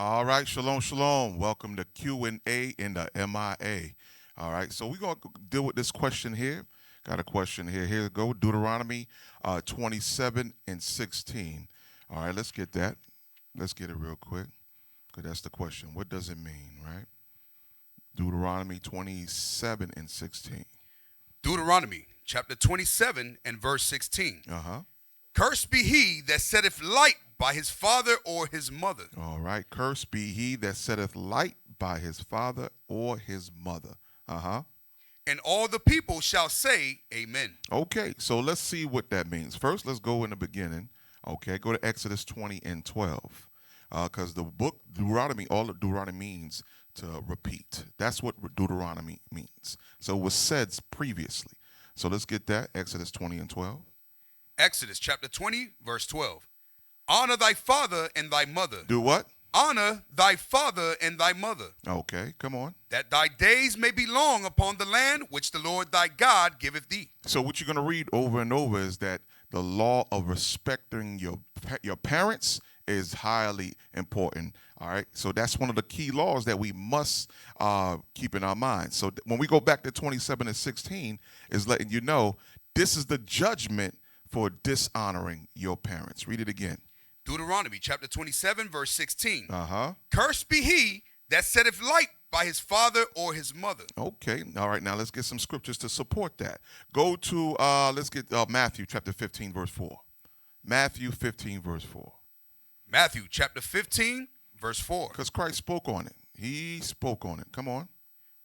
All right, shalom, shalom. Welcome to Q&A in the MIA. All right, so we're going to deal with this question here. Got a question here. Here we go, Deuteronomy 27 and 16. All right, let's get that. Let's get it real quick, because that's the question. What does it mean, right? Deuteronomy 27 and 16. Deuteronomy chapter 27 and verse 16. Uh-huh. Cursed be he that setteth light by his father or his mother. All right, cursed be he that setteth light by his father or his mother. Uh-huh. And all the people shall say, Amen. Okay, so let's see what that means. First, let's go in the beginning. Okay, go to Exodus 20 and 12. Because the book Deuteronomy, all of Deuteronomy means to repeat. That's what Deuteronomy means. So it was said previously. So let's get that, Exodus 20 and 12. Exodus chapter 20, verse 12. Honor thy father and thy mother. Do what? Honor thy father and thy mother. Okay, come on. That thy days may be long upon the land which the Lord thy God giveth thee. So what you're going to read over and over is that the law of respecting your parents is highly important. All right, so that's one of the key laws that we must keep in our minds. So when we go back to 27 and 16, is letting you know this is the judgment for dishonoring your parents. Read it again. Deuteronomy chapter 27, verse 16. Uh-huh. Cursed be he that setteth light by his father or his mother. Okay. All right, now let's get some scriptures to support that. Go to, let's get Matthew chapter 15, verse 4. Matthew 15, verse 4. Matthew chapter 15, verse 4. Because Christ spoke on it. He spoke on it. Come on.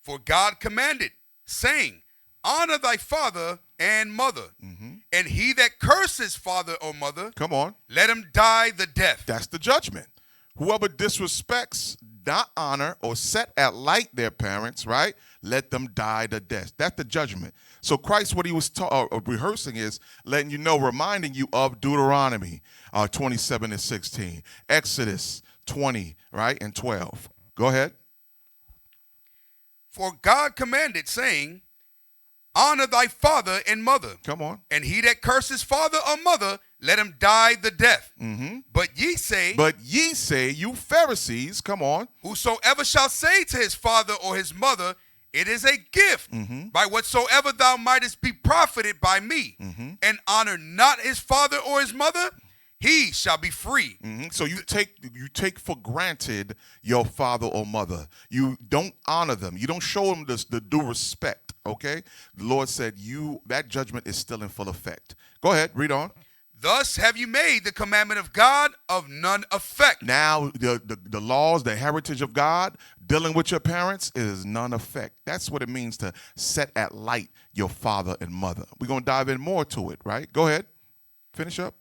For God commanded, saying, honor thy father and mother. Mm-hmm. And he that curses father or mother, come on, let him die the death. That's the judgment. Whoever disrespects, not honor, or set at light their parents, right? Let them die the death. That's the judgment. So Christ, what he was rehearsing is letting you know, reminding you of Deuteronomy 27 and 16, Exodus 20, right, and 12. Go ahead. For God commanded, saying, honor thy father and mother. Come on. And he that curses father or mother, let him die the death. Mm-hmm. But ye say, you Pharisees, come on. Whosoever shall say to his father or his mother, it is a gift, by whatsoever thou mightest be profited by me, and honor not his father or his mother, he shall be free. So you take for granted your father or mother. You don't honor them. You don't show them the due respect. Okay, the Lord said that judgment is still in full effect. Go ahead, read on. Thus have you made the commandment of God of none effect. Now the laws, the heritage of God, dealing with your parents is none effect. That's what it means to set at light your father and mother. We're going to dive in more to it, right? Go ahead. Finish up.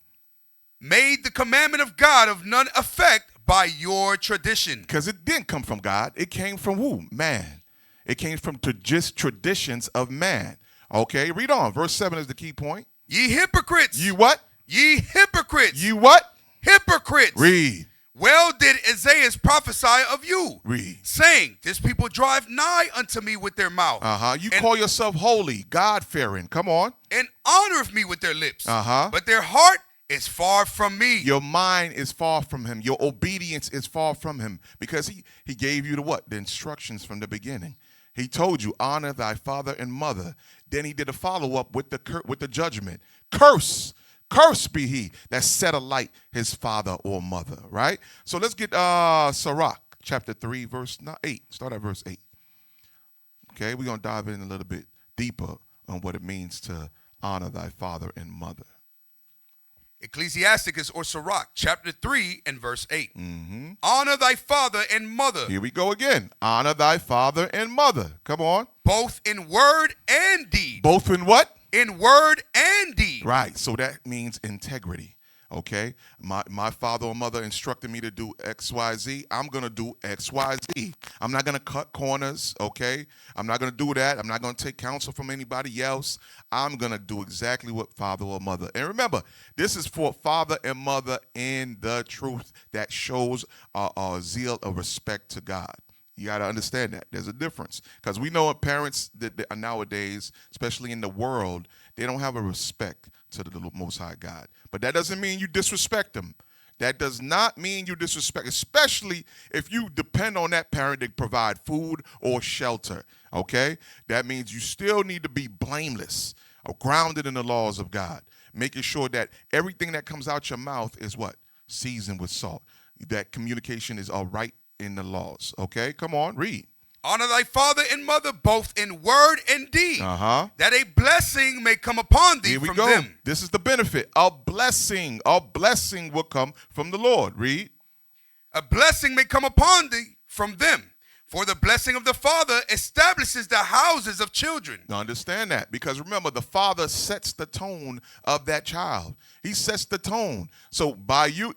Made the commandment of God of none effect by your tradition. Because it didn't come from God. It came from who? Man. It came from just traditions of man. Okay, read on. Verse 7 is the key point. Ye hypocrites. You what? Ye hypocrites. You what? Hypocrites. Read. Well did Isaiah prophesy of you. Read. Saying, this people drive nigh unto me with their mouth. You call yourself holy, God-fearing. Come on. And honoreth me with their lips. But their heart is far from me. Your mind is far from him. Your obedience is far from him. Because he gave you the what? The instructions from the beginning. He told you, honor thy father and mother. Then he did a follow-up with the judgment. Curse be he that set alight his father or mother, right? So let's get Sirach, chapter 3, verse 8. Start at verse 8. Okay, we're going to dive in a little bit deeper on what it means to honor thy father and mother. Ecclesiasticus or Sirach, chapter 3 and verse 8. Honor thy father and mother. Here we go again. Honor thy father and mother. Come on. Both in word and deed. Both in what? In word and deed. Right. So that means integrity. Okay. My father or mother instructed me to do X, Y, Z. I'm going to do X, Y, Z. I'm not going to cut corners. Okay. I'm not going to do that. I'm not going to take counsel from anybody else. I'm going to do exactly what father or mother. And remember, this is for father and mother in the truth that shows a zeal of respect to God. You got to understand that. There's a difference. Because we know parents that nowadays, especially in the world, they don't have a respect to the Most High God. But that doesn't mean you disrespect them. That does not mean you disrespect, especially if you depend on that parent to provide food or shelter, okay? That means you still need to be blameless, or grounded in the laws of God, making sure that everything that comes out your mouth is what? Seasoned with salt. That communication is all right in the laws, okay? Come on, read. Honor thy father and mother both in word and deed, that a blessing may come upon thee from them. This is the benefit. A blessing will come from the Lord. Read. A blessing may come upon thee from them. For the blessing of the father establishes the houses of children. Now understand that, because remember, the father sets the tone of that child. He sets the tone. So by you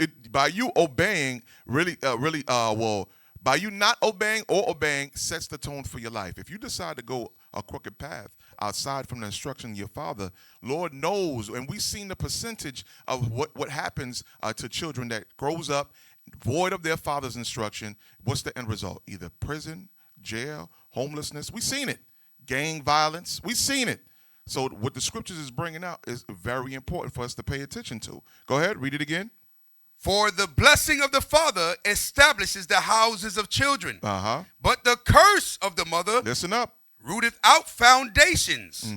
obeying, by you not obeying or obeying sets the tone for your life. If you decide to go a crooked path outside from the instruction of your father, Lord knows, and we've seen the percentage of what happens to children that grows up void of their father's instruction. What's the end result? Either prison, jail, homelessness. We've seen it. Gang violence. We've seen it. So what the scriptures is bringing out is very important for us to pay attention to. Go ahead, read it again. For the blessing of the father establishes the houses of children. But the curse of the mother, listen up, rooteth out foundations.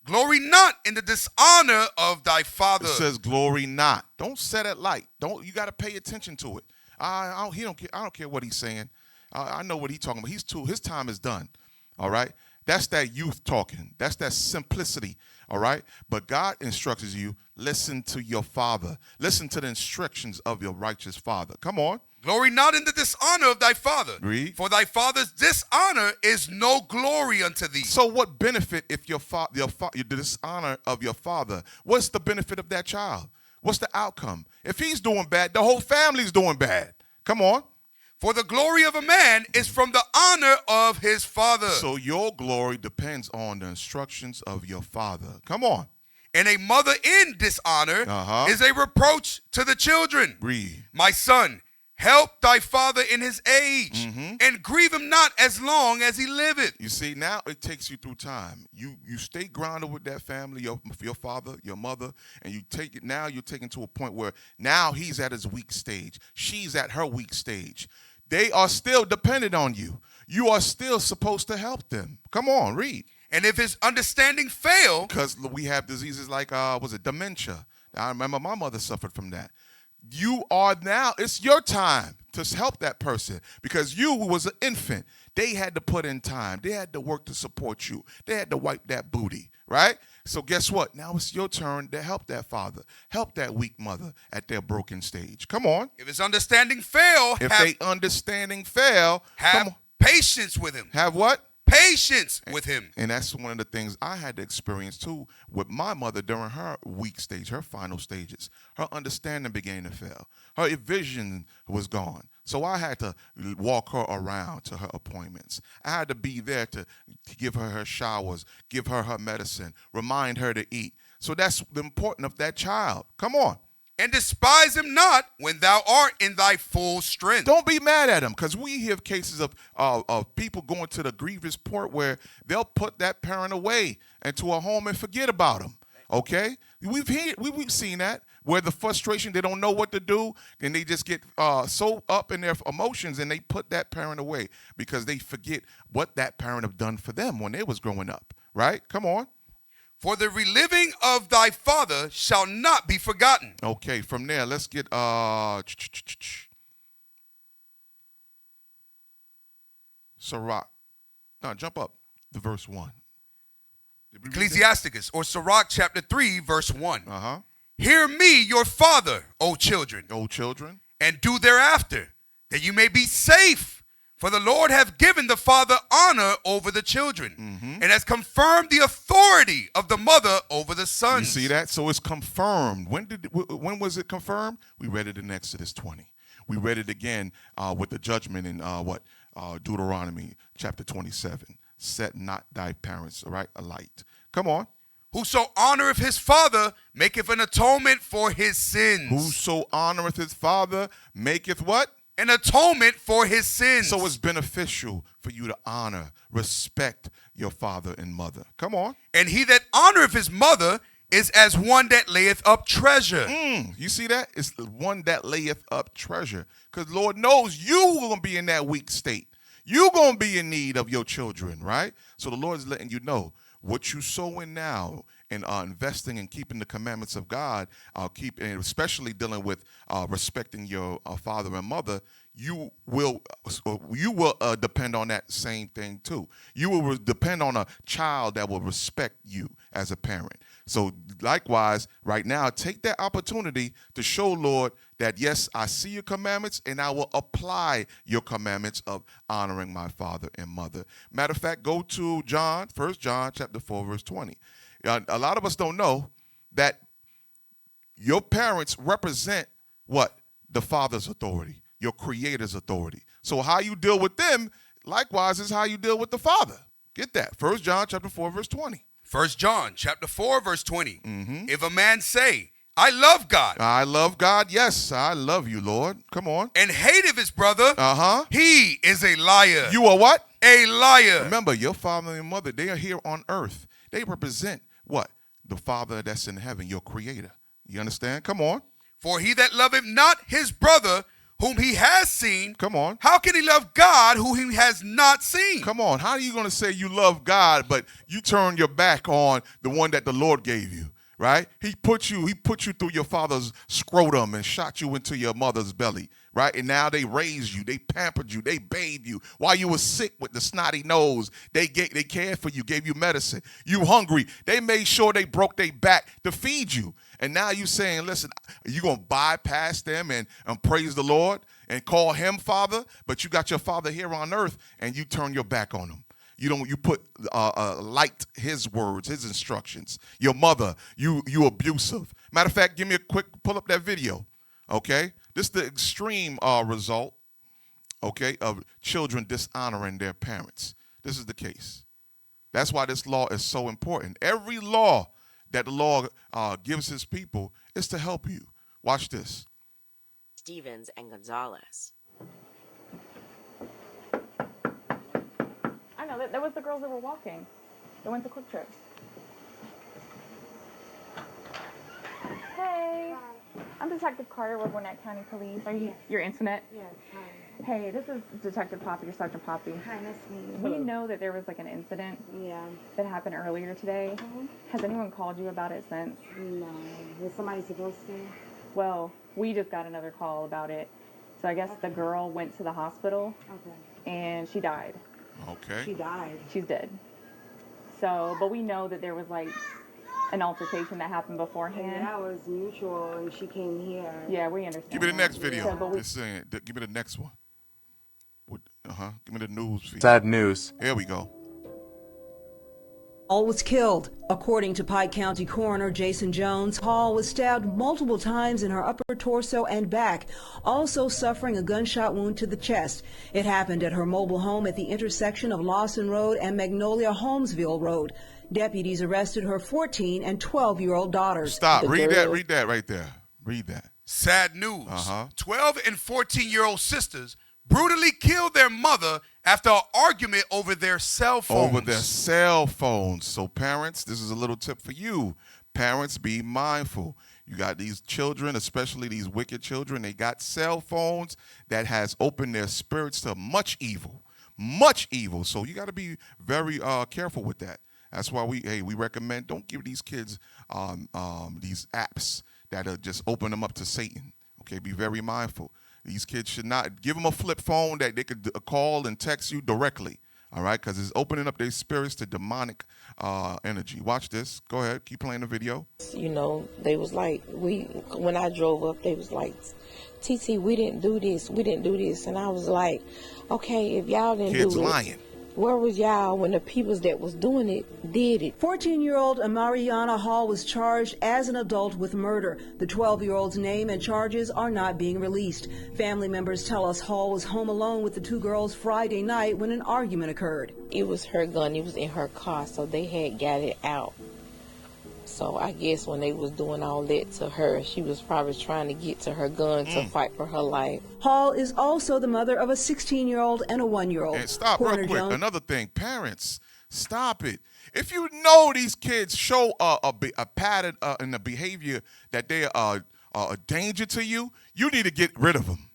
Glory not in the dishonor of thy father. It says glory not. Don't set it light. You got to pay attention to it. I don't care what he's saying. I know what he's talking about. His time is done. All right. That's that youth talking. That's that simplicity. All right. But God instructs you, listen to your father. Listen to the instructions of your righteous father. Come on. Glory not in the dishonor of thy father. Read. For thy father's dishonor is no glory unto thee. So what benefit if your dishonor of your father? What's the benefit of that child? What's the outcome? If he's doing bad, the whole family's doing bad. Come on. For the glory of a man is from the honor of his father. So your glory depends on the instructions of your father. Come on. And a mother in dishonor is a reproach to the children. Read. My son, help thy father in his age, and grieve him not as long as he liveth. You see, now it takes you through time. You stay grounded with that family, your father, your mother, and you take it. Now you're taken to a point where now he's at his weak stage. She's at her weak stage. They are still dependent on you. You are still supposed to help them. Come on, read. And if his understanding fail, because we have diseases like dementia. I remember my mother suffered from that. You are now, it's your time to help that person, because you who was an infant, they had to put in time. They had to work to support you. They had to wipe that booty, right? So guess what? Now it's your turn to help that father, help that weak mother at their broken stage. Come on. If his understanding fail, have patience with him. Have what? Patience with him. And that's one of the things I had to experience too with my mother during her weak stage, her final stages. Her understanding began to fail. Her vision was gone. So I had to walk her around to her appointments. I had to be there to give her showers, give her medicine, remind her to eat. So that's the importance of that child. Come on. And despise him not when thou art in thy full strength. Don't be mad at him, because we hear cases of people going to the grievous point where they'll put that parent away into a home and forget about him. Okay? We've seen that, where the frustration, they don't know what to do, and they just get so up in their emotions, and they put that parent away because they forget what that parent have done for them when they was growing up. Right? Come on. For the reliving of thy father shall not be forgotten. Okay, from there, let's get Sirach. No, jump up to verse 1. Ecclesiasticus, or Sirach chapter 3, verse 1. Hear me, your father, O children. O children. And do thereafter, that you may be safe. For the Lord hath given the father honor over the children, and has confirmed the authority of the mother over the sons. You see that? So it's confirmed. When was it confirmed? We read it in Exodus 20. We read it again with the judgment in Deuteronomy chapter 27. Set not thy parents, right, alight. Come on. Whoso honoreth his father maketh an atonement for his sins. Whoso honoreth his father maketh what? An atonement for his sins. So it's beneficial for you to honor, respect your father and mother. Come on. And he that honoreth his mother is as one that layeth up treasure. You see that? It's the one that layeth up treasure. Because Lord knows you going to be in that weak state. You going to be in need of your children, right? So the Lord is letting you know what you sow in now and investing and keeping the commandments of God, and especially dealing with respecting your father and mother, you will depend on that same thing too. You will depend on a child that will respect you as a parent. So likewise, right now, take that opportunity to show, Lord, that yes, I see your commandments and I will apply your commandments of honoring my father and mother. Matter of fact, go to 1 John chapter 4, verse 20. A lot of us don't know that your parents represent what? The Father's authority, your Creator's authority. So how you deal with them, likewise, is how you deal with the Father. Get that. 1 John chapter 4, verse 20. 1 John chapter 4, verse 20. If a man say, I love God. I love God. Yes, I love you, Lord. Come on. And hateth his brother. He is a liar. You are what? A liar. Remember, your father and mother, they are here on earth. They represent what? The Father that's in heaven, your Creator. You understand? Come on. For he that loveth not his brother whom he has seen. Come on. How can he love God who he has not seen? Come on. How are you going to say you love God, but you turn your back on the one that the Lord gave you, right? He put you through your father's scrotum and shot you into your mother's belly, right? And now they raised you, they pampered you, they bathed you. While you were sick with the snotty nose, they cared for you, gave you medicine. You hungry, they made sure they broke their back to feed you. And now you saying, listen, you going to bypass them and praise the Lord and call him Father, but you got your Father here on earth and you turn your back on him. You put light his words, his instructions. Your mother, you abusive. Matter of fact, give me a quick, pull up that video, okay? This is the extreme result, okay, of children dishonoring their parents. This is the case. That's why this law is so important. Every law that the Lord gives his people is to help you. Watch this. Stevens and Gonzalez. I know, that was the girls that were walking. They went to Quick Trip. Hey. Hi. I'm Detective Carter with Gwinnett County Police. Are you your internet? Yes, hi. Hey, this is Detective Poppy, or Sergeant Poppy. Hi, nice to meet you. We know that there was like an incident that happened earlier today. Has anyone called you about it since? No. Was somebody supposed to? Well, we just got another call about it. So I guess the girl went to the hospital and she died. Okay. She died. She's dead. So, but we know that there was like an altercation that happened beforehand. And that was mutual, and she came here. Yeah, we understand. Give me the next video. So, but Just saying, give me the next one. Give me the news feed. Sad news. Here we go. Hall was killed. According to Pike County Coroner Jason Jones, Hall was stabbed multiple times in her upper torso and back, also suffering a gunshot wound to the chest. It happened at her mobile home at the intersection of Lawson Road and Magnolia-Holmesville Road. Deputies arrested her 14 and 12-year-old daughters. Stop. Read that right there. Read that. Sad news. 12 and 14-year-old sisters brutally killed their mother after an argument over their cell phones. So parents, this is a little tip for you. Parents, be mindful. You got these children, especially these wicked children, they got cell phones that has opened their spirits to much evil. Much evil. So you got to be very careful with that. That's why we recommend don't give these kids these apps that just open them up to Satan. Okay, be very mindful. These kids should not give them a flip phone that they could call and text you directly, all right? Because it's opening up their spirits to demonic energy. Watch this. Go ahead. Keep playing the video. You know, they was like, when I drove up, they was like, TT, we didn't do this. We didn't do this. And I was like, okay, if y'all didn't Kids do it. lying. Where was y'all when the people that was doing it did it? 14-year-old Amariana Hall was charged as an adult with murder. The 12-year-old's name and charges are not being released. Family members tell us Hall was home alone with the two girls Friday night when an argument occurred. It was her gun. It was in her car, so they had got it out. So I guess when they was doing all that to her, she was probably trying to get to her gun to fight for her life. Hall is also the mother of a 16-year-old and a 1-year-old. And stop real quick. Another thing, parents, Stop it. If you know these kids show a pattern in the behavior that they are a danger to you, you need to get rid of them.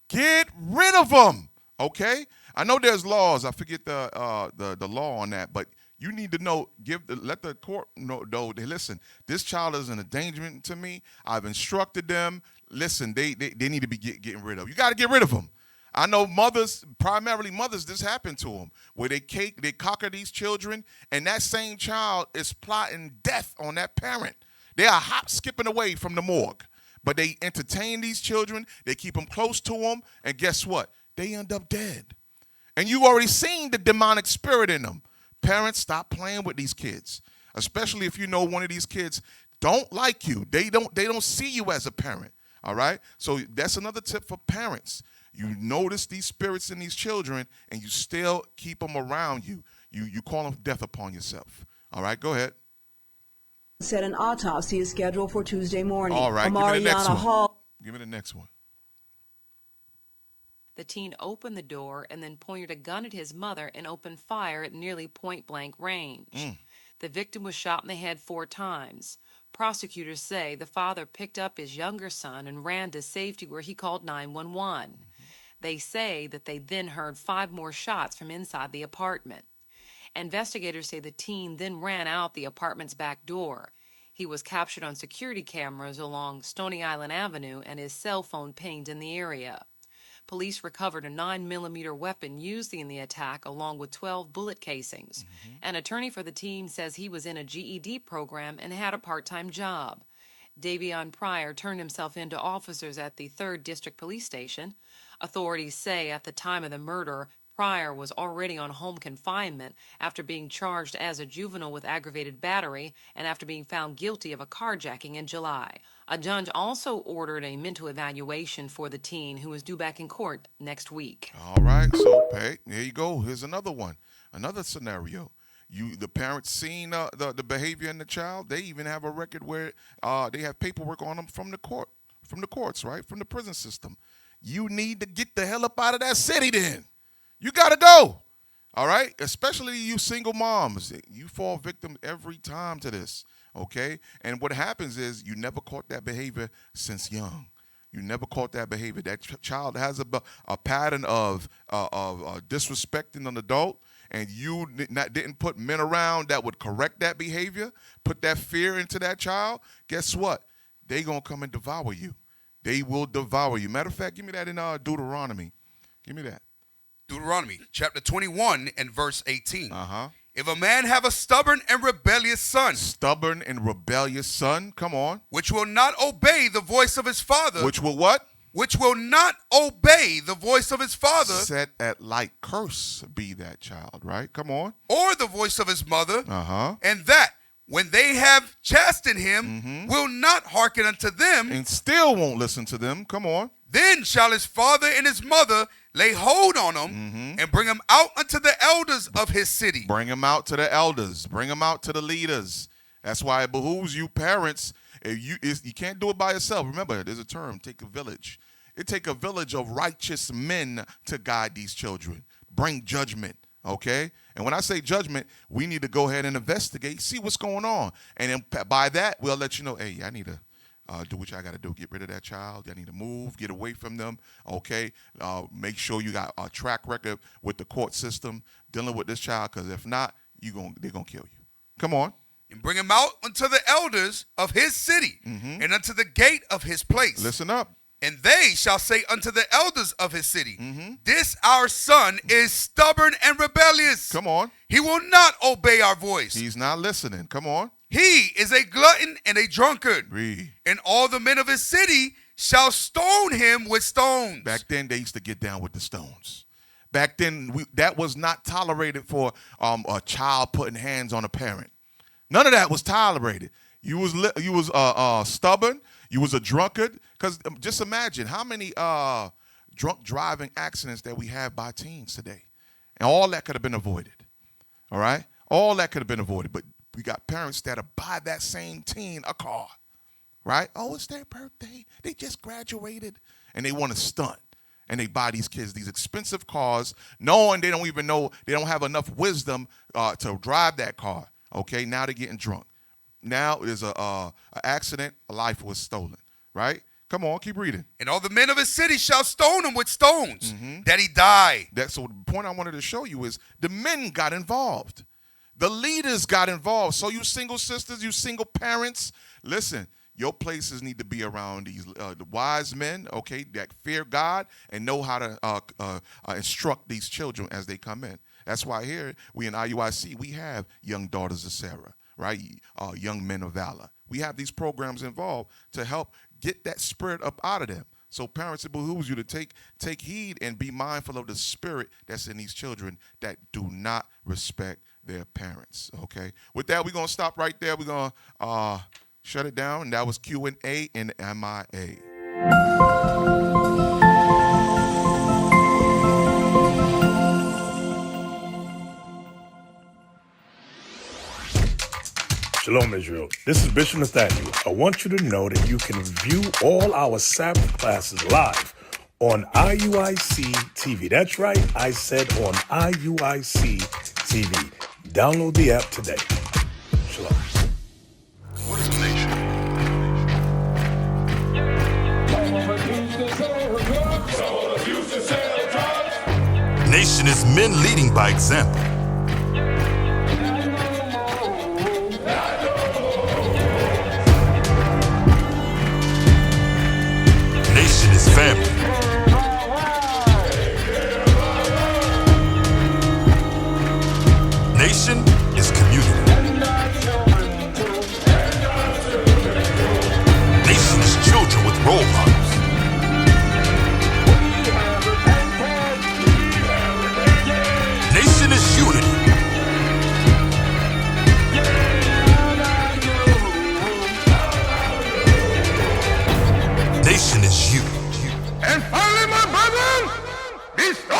Get rid of them, okay? I know there's laws. I forget the law on that, but you need to know. Let the court know. Listen, this child is an endangerment to me. I've instructed them. Listen, they need to be getting rid of. You got to get rid of them. I know mothers, primarily mothers, this happened to them, where they cocker these children, and that same child is plotting death on that parent. They are skipping away from the morgue, but they entertain these children. They keep them close to them, and guess what? They end up dead. And you already seen the demonic spirit in them. Parents, stop playing with these kids, especially if you know one of these kids don't like you. They don't see you as a parent. All right? So that's another tip for parents. You notice these spirits in these children, and you still keep them around you. You call them death upon yourself. All right, go ahead. Said an autopsy is scheduled for Tuesday morning. All right, give me the next one. Hall. Give me the next one. The teen opened the door and then pointed a gun at his mother and opened fire at nearly point-blank range. The victim was shot in the head 4 times. Prosecutors say the father picked up his younger son and ran to safety where he called 911. They say that they then heard 5 more shots from inside the apartment. Investigators say the teen then ran out the apartment's back door. He was captured on security cameras along Stony Island Avenue, and his cell phone pinged in the area. Police recovered a 9mm weapon used in the attack along with 12 bullet casings. An attorney for the teen says he was in a GED program and had a part-time job. Davion Pryor turned himself in to officers at the 3rd District Police Station. Authorities say at the time of the murder, Pryor was already on home confinement after being charged as a juvenile with aggravated battery and after being found guilty of a carjacking in July. A judge also ordered a mental evaluation for the teen, who is due back in court next week. All right, so hey, here you go. Here's another one, another scenario. The parents seen the behavior in the child. They even have a record where they have paperwork on them from the courts, right, from the prison system. You need to get the hell up out of that city then. You got to go, all right? Especially you single moms. You fall victim every time to this, okay? And what happens is you never caught that behavior since young. You never caught that behavior. That child has a pattern of disrespecting an adult, and you didn't put men around that would correct that behavior, put that fear into that child. Guess what? They going to come and devour you. They will devour you. Matter of fact, give me that in Deuteronomy. Give me that. Deuteronomy chapter 21 and verse 18. If a man have a stubborn and rebellious son, come on, which will not obey the voice of his father, which will what? Which will not obey the voice of his father, set at light curse be that child, right? Come on. Or the voice of his mother, and that when they have chastened him, will not hearken unto them, and still won't listen to them. Come on. Then shall his father and his mother lay hold on him and bring him out unto the elders of his city. Bring him out to the elders. Bring him out to the leaders. That's why it behooves you parents. You can't do it by yourself. Remember, there's a term, take a village. It take a village of righteous men to guide these children. Bring judgment, okay? And when I say judgment, we need to go ahead and investigate, see what's going on. And then by that, we'll let you know, hey, I need to do what I got to do. Get rid of that child. I need to move. Get away from them. Okay. Make sure you got a track record with the court system dealing with this child, because if not, they're gonna kill you. Come on. And bring him out unto the elders of his city and unto the gate of his place. Listen up. And they shall say unto the elders of his city, this our son is stubborn and rebellious. Come on. He will not obey our voice. He's not listening. Come on. He is a glutton and a drunkard. Read. And all the men of his city shall stone him with stones. Back then, they used to get down with the stones. Back then, that was not tolerated for a child putting hands on a parent. None of that was tolerated. You was stubborn. You was a drunkard. Because just imagine how many drunk driving accidents that we have by teens today. And all that could have been avoided. All right? All that could have been avoided. But we got parents that'll buy that same teen a car. Right? Oh, it's their birthday. They just graduated. And they want to stunt. and they buy these kids these expensive cars, knowing they don't even know, they don't have enough wisdom to drive that car. Okay, now they're getting drunk. Now there's a accident, a life was stolen, right? Come on, keep reading. And all the men of his city shall stone him with stones, that he die. So the point I wanted to show you is the men got involved. The leaders got involved. So you single sisters, you single parents, listen, your places need to be around these the wise men, okay, that fear God and know how to instruct these children as they come in. That's why here we in IUIC, we have young daughters of Sarah, right? Young men of valor. We have these programs involved to help get that spirit up out of them. So parents, it behooves you to take heed and be mindful of the spirit that's in these children that do not respect their parents, okay? With that, we're going to stop right there. We're going to shut it down. And that was Q&A and MIA. Shalom, Israel. This is Bishop Nathaniel. I want you to know that you can view all our Sabbath classes live on IUIC TV. That's right, I said on IUIC TV. Download the app today. Shalom. What is a nation? Nation is men leading by example. Nation is family. Nation is community. Nation is children with role models. Nation is unity. Nation is you. And finally, my brethren, be strong.